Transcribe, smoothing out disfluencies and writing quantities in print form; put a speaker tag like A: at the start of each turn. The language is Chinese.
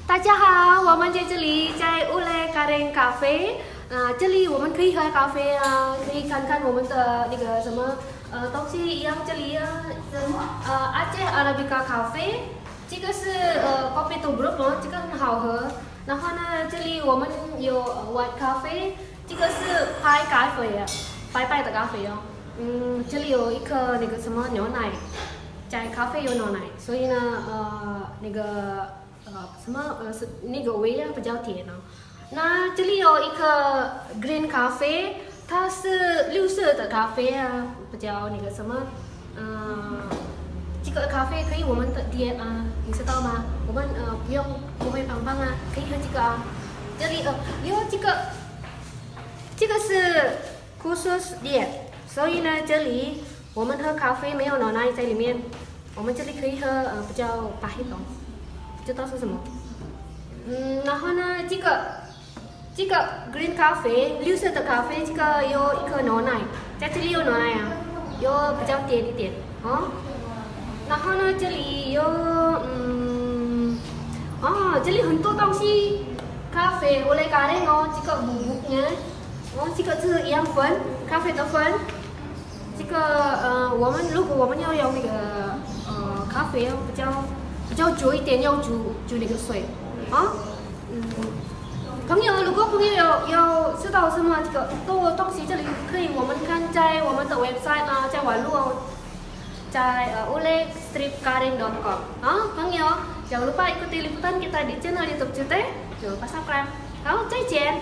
A: 大家好，我们在这里在乌来卡林咖啡这里我们可以喝咖啡可以看看我们的那个什么东西一样，这里Aceh Arabica 咖啡，这个是kopi tubruk这个很好喝。然后呢，这里我们有white 咖啡，这个是白咖啡白白的咖啡哦。这里有一颗那个什么牛奶，在咖啡有牛奶，所以呢那个什么是那个味比较甜哦。那这里有一颗 green 咖啡，它是绿色的咖啡比较那个什么这个咖啡可以我们的diet你知道吗？我们不会胖胖可以喝这个这里有这个是 khusus diet， 所以呢这里我们喝咖啡没有牛奶在里面，我们这里可以喝比较pahit哦，不知道是什么。然后呢这个 green 咖啡绿色的咖啡，这个有一颗牛奶，在这里有牛奶有比较甜一点然后呢这里有这里很多东西，咖啡我来咖喱这个bubuknya这个是洋粉，咖啡的粉。这个如果我们要用那个咖啡比较久一点，要煮那个水朋友，如果朋友有知道什么这个多东西，这里可以我们看在我们的 website在网络，在ulekstripkaring.com朋友，jangan lupa ikuti liputan kita di channel YouTube Cute， jangan lupa subscribe。好，再见。